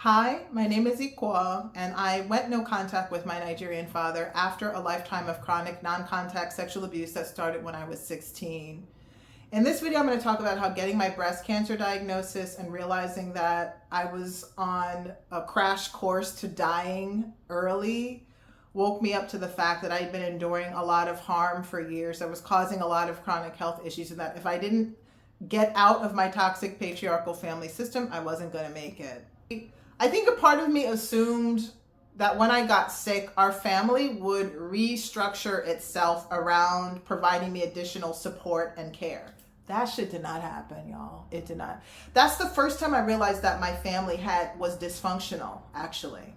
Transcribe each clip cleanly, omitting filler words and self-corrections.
Hi, my name is Ikwa, and I went no contact with my Nigerian father after a lifetime of chronic non-contact sexual abuse that started when I was 16. In this video, I'm going to talk about how getting my breast cancer diagnosis and realizing that I was on a crash course to dying early woke me up to the fact that I had been enduring a lot of harm for years. I was causing a lot of chronic health issues, and that if I didn't get out of my toxic patriarchal family system, I wasn't going to make it. I think a part of me assumed that when I got sick, our family would restructure itself around providing me additional support and care. That shit did not happen, y'all. It did not. That's the first time I realized that my family was dysfunctional, actually.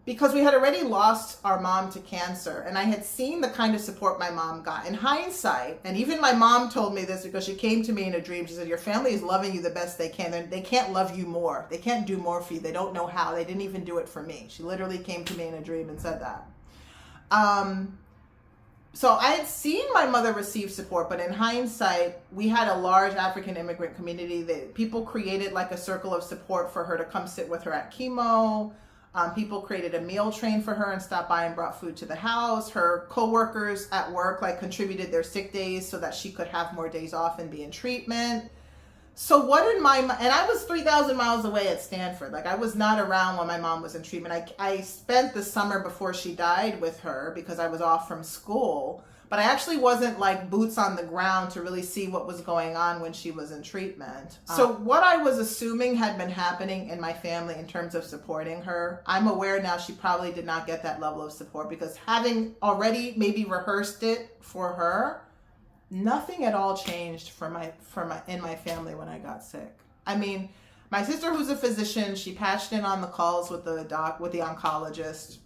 Because we had already lost our mom to cancer, and I had seen the kind of support my mom got. In hindsight, and even my mom told me this because she came to me in a dream. She said, your family is loving you the best they can. They can't love you more. They can't do more for you. They don't know how. They didn't even do it for me. She literally came to me in a dream and said that. So I had seen my mother receive support, but in hindsight, we had a large African immigrant community that people created like a circle of support for her to come sit with her at chemo. People created a meal train for her and stopped by and brought food to the house. Her co-workers at work contributed their sick days so that she could have more days off and be in treatment. So and I was 3,000 miles away at Stanford. I was not around when my mom was in treatment. I spent the summer before she died with her because I was off from school. But I actually wasn't boots on the ground to really see what was going on when she was in treatment. So what I was assuming had been happening in my family in terms of supporting her, I'm aware now she probably did not get that level of support because having already maybe rehearsed it for her, nothing at all changed in my family when I got sick. I mean, my sister, who's a physician, she patched in on the calls with the oncologist.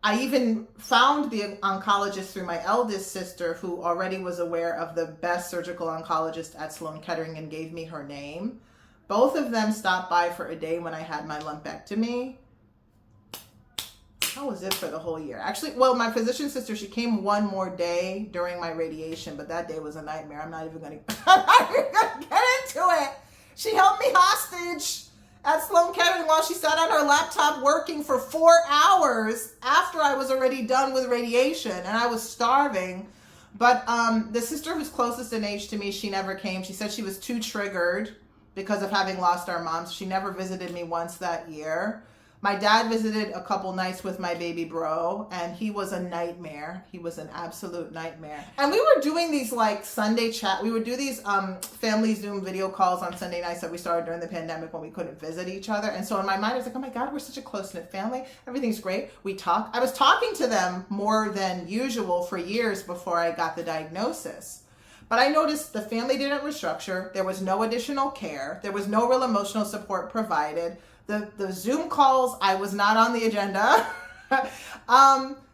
I even found the oncologist through my eldest sister, who already was aware of the best surgical oncologist at Sloan Kettering and gave me her name. Both of them stopped by for a day when I had my lumpectomy. How was it for the whole year? Actually, well, my physician sister, she came one more day during my radiation, but that day was a nightmare. I'm not even gonna get into it. She held me hostage at Sloan Kettering while she sat on her laptop working for 4 hours after I was already done with radiation, and I was starving. But the sister who's closest in age to me, she never came. She said she was too triggered because of having lost our mom. So she never visited me once that year. My dad visited a couple nights with my baby bro, and he was a nightmare. He was an absolute nightmare. And we were doing these Sunday chat. We would do these family Zoom video calls on Sunday nights that we started during the pandemic when we couldn't visit each other. And so in my mind, I was like, oh my God, we're such a close-knit family. Everything's great. We talk. I was talking to them more than usual for years before I got the diagnosis. But I noticed the family didn't restructure. There was no additional care. There was no real emotional support provided. The Zoom calls, I was not on the agenda.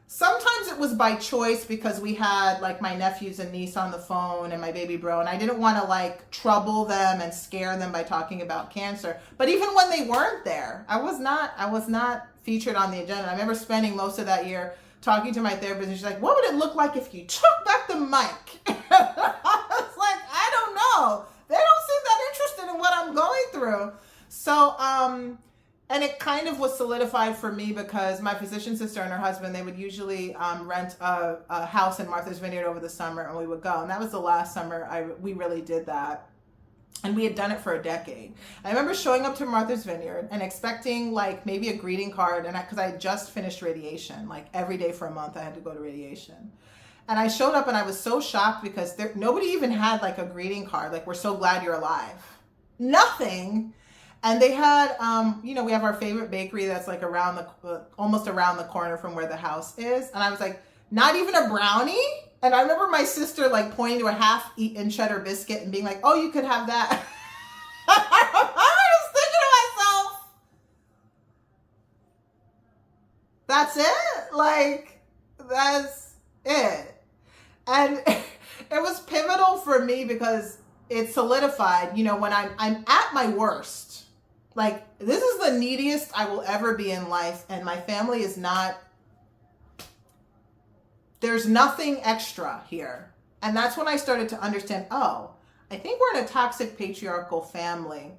Sometimes it was by choice because we had my nephews and niece on the phone and my baby bro, and I didn't want to trouble them and scare them by talking about cancer. But even when they weren't there, I was not featured on the agenda. I remember spending most of that year talking to my therapist, and she's like, what would it look like if you took back the mic? I was like, I don't know. They don't seem that interested in what I'm going through. So, and it kind of was solidified for me because my physician sister and her husband, they would usually rent a house in Martha's Vineyard over the summer, and we would go. And that was the last summer we really did that. And we had done it for a decade. I remember showing up to Martha's Vineyard and expecting maybe a greeting card, and because I had just finished radiation, every day for a month I had to go to radiation. And I showed up and I was so shocked because nobody even had a greeting card, we're so glad you're alive. Nothing. And they had, we have our favorite bakery that's almost around the corner from where the house is. And I was like, not even a brownie? And I remember my sister pointing to a half-eaten cheddar biscuit and being like, oh, you could have that. I was thinking to myself, that's it. And it was pivotal for me because it solidified, when I'm at my worst. This is the neediest I will ever be in life, and my family is not, there's nothing extra here. And that's when I started to understand, oh, I think we're in a toxic patriarchal family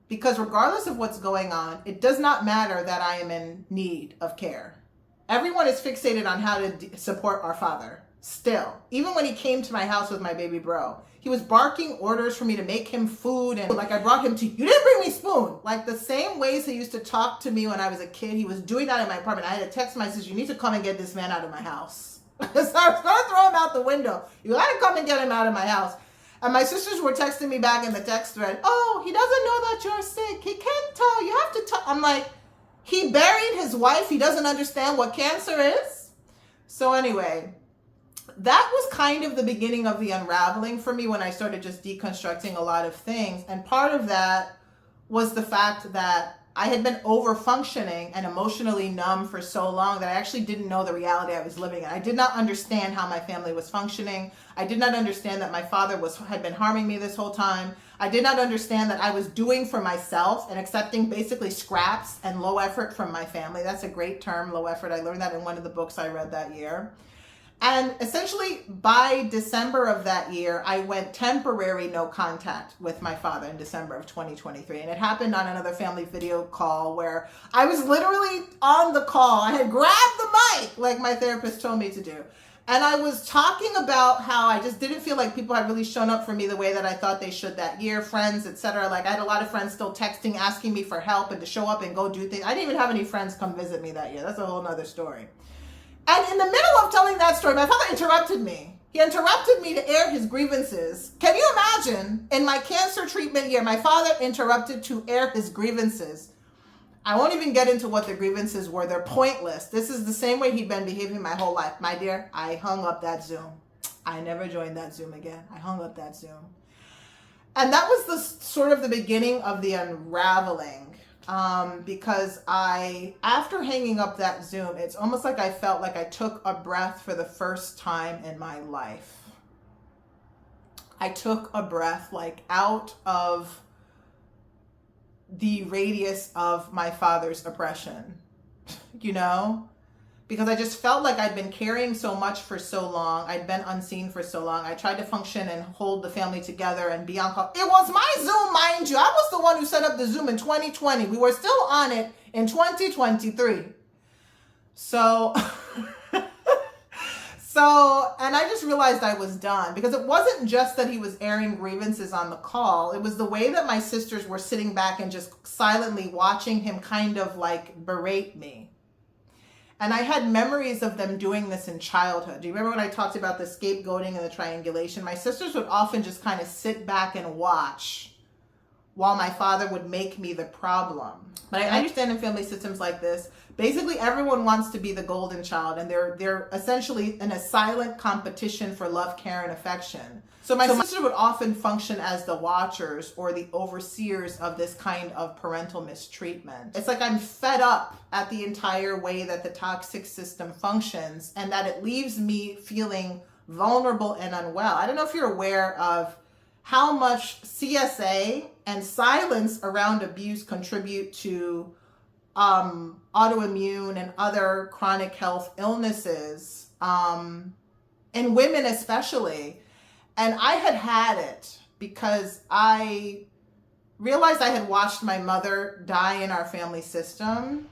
Because regardless of what's going on, it does not matter that I am in need of care. Everyone is fixated on how to support our father. Still, even when he came to my house with my baby bro, he was barking orders for me to make him food, and like I brought him tea. You didn't bring me spoon. Like the same ways he used to talk to me when I was a kid, he was doing that in my apartment. I had to text my sister, you need to come and get this man out of my house. So I was going to throw him out the window. You got to come and get him out of my house. And my sisters were texting me back in the text thread, oh, he doesn't know that you're sick. He can't tell. You have to tell. I'm like, he buried his wife. He doesn't understand what cancer is. So anyway, that was kind of the beginning of the unraveling for me when I started just deconstructing a lot of things. And part of that was the fact that I had been over-functioning and emotionally numb for so long that I actually didn't know the reality I was living in. I did not understand how my family was functioning. I did not understand that my father had been harming me this whole time. I did not understand that I was doing for myself and accepting basically scraps and low effort from my family. That's a great term, low effort. I learned that in one of the books I read that year. And essentially by December of that year, I went temporary no contact with my father in December of 2023. And it happened on another family video call where I was literally on the call. I had grabbed the mic like my therapist told me to do. And I was talking about how I just didn't feel like people had really shown up for me the way that I thought they should that year, friends, etc. Like I had a lot of friends still texting, asking me for help and to show up and go do things. I didn't even have any friends come visit me that year. That's a whole nother story. And in the middle of telling that story, my father interrupted me. He interrupted me to air his grievances. Can you imagine? In my cancer treatment year, my father interrupted to air his grievances. I won't even get into what the grievances were. They're pointless. This is the same way he'd been behaving my whole life. My dear, I hung up that Zoom. I never joined that Zoom again. I hung up that Zoom. And that was the sort of the beginning of the unraveling. Because after hanging up that Zoom, it's almost like I felt like I took a breath for the first time in my life. I took a breath like out of the radius of my father's oppression, you know? Because I just felt like I'd been carrying so much for so long. I'd been unseen for so long. I tried to function and hold the family together and be on call. It was my Zoom, mind you. I was the one who set up the Zoom in 2020. We were still on it in 2023. So, and I just realized I was done because it wasn't just that he was airing grievances on the call. It was the way that my sisters were sitting back and just silently watching him kind of like berate me. And I had memories of them doing this in childhood. Do you remember when I talked about the scapegoating and the triangulation? My sisters would often just kind of sit back and watch while my father would make me the problem. But I understand in family systems like this, basically everyone wants to be the golden child, and they're essentially in a silent competition for love, care, and affection. So my sister would often function as the watchers or the overseers of this kind of parental mistreatment. It's like I'm fed up at the entire way that the toxic system functions and that it leaves me feeling vulnerable and unwell. I don't know if you're aware of how much CSA and silence around abuse contribute to autoimmune and other chronic health illnesses, in women especially. And I had it because I realized I had watched my mother die in our family system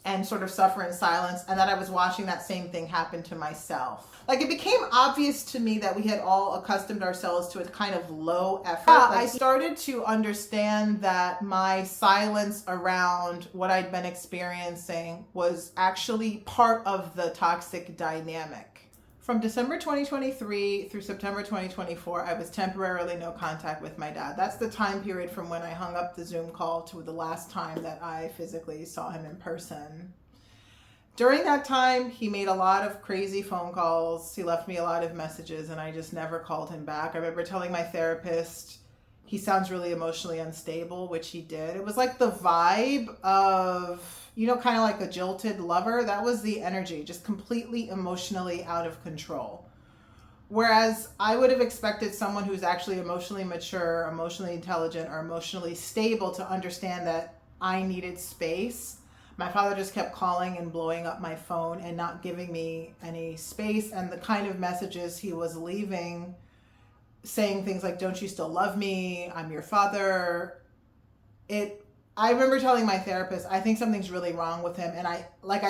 and sort of suffer in silence, and that I was watching that same thing happen to myself. Like it became obvious to me that we had all accustomed ourselves to a kind of low effort. I started to understand that my silence around what I'd been experiencing was actually part of the toxic dynamic. From December 2023 through September 2024, I was temporarily no contact with my dad. That's the time period from when I hung up the Zoom call to the last time that I physically saw him in person. During that time, he made a lot of crazy phone calls. He left me a lot of messages, and I just never called him back. I remember telling my therapist, he sounds really emotionally unstable, which he did. It was like the vibe of, you know, kind of like a jilted lover. That was the energy, just completely emotionally out of control. Whereas I would have expected someone who's actually emotionally mature, emotionally intelligent, or emotionally stable to understand that I needed space. My father just kept calling and blowing up my phone and not giving me any space. And the kind of messages he was leaving, saying things like, don't you still love me? I'm your father. I remember telling my therapist, I think something's really wrong with him. And I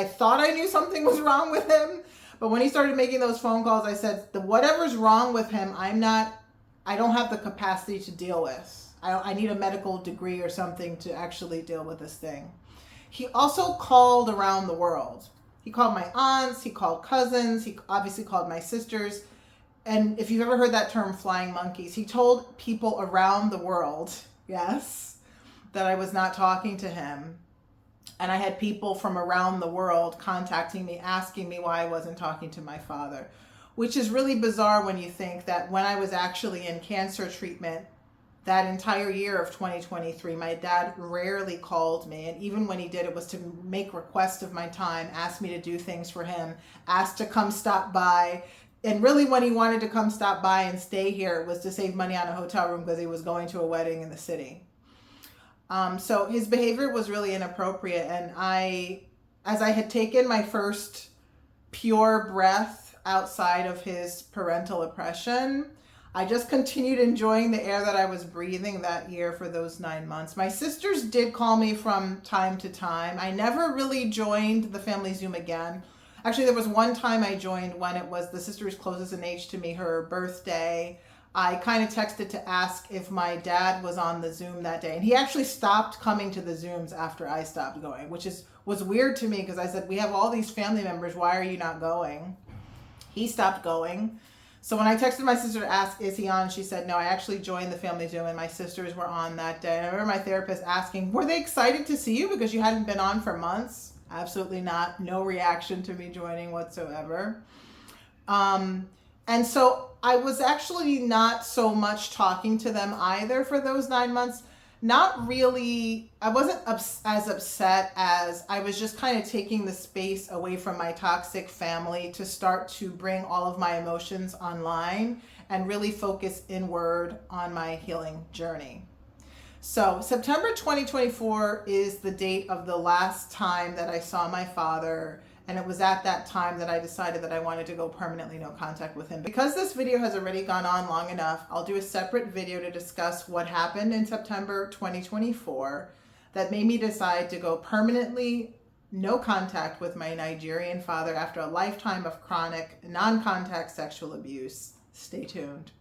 thought I knew something was wrong with him. But when he started making those phone calls, I said, whatever's wrong with him, I don't have the capacity to deal with. I need a medical degree or something to actually deal with this thing. He also called around the world. He called my aunts, he called cousins, he obviously called my sisters. And if you've ever heard that term, flying monkeys, he told people around the world, yes, that I was not talking to him. And I had people from around the world contacting me, asking me why I wasn't talking to my father, which is really bizarre when you think that when I was actually in cancer treatment, that entire year of 2023, my dad rarely called me. And even when he did, it was to make requests of my time, ask me to do things for him, asked to come stop by. And really when he wanted to come stop by and stay here, it was to save money on a hotel room because he was going to a wedding in the city. So his behavior was really inappropriate. And as I had taken my first pure breath outside of his parental oppression, I just continued enjoying the air that I was breathing that year for those 9 months. My sisters did call me from time to time. I never really joined the family Zoom again. Actually, there was one time I joined when it was the sister's closest in age to me, her birthday. I kind of texted to ask if my dad was on the Zoom that day. And he actually stopped coming to the Zooms after I stopped going, which was weird to me because I said, we have all these family members. Why are you not going? He stopped going. So when I texted my sister to ask, is he on? She said, no, I actually joined the family Zoom and my sisters were on that day. And I remember my therapist asking, were they excited to see you because you hadn't been on for months? Absolutely not. No reaction to me joining whatsoever. And so I was actually not so much talking to them either for those 9 months. Not really, I wasn't as upset as I was just kind of taking the space away from my toxic family to start to bring all of my emotions online and really focus inward on my healing journey. So September 2024 is the date of the last time that I saw my father. And it was at that time that I decided that I wanted to go permanently no contact with him. Because this video has already gone on long enough, I'll do a separate video to discuss what happened in September 2024 that made me decide to go permanently no contact with my Nigerian father after a lifetime of chronic non-contact sexual abuse. Stay tuned.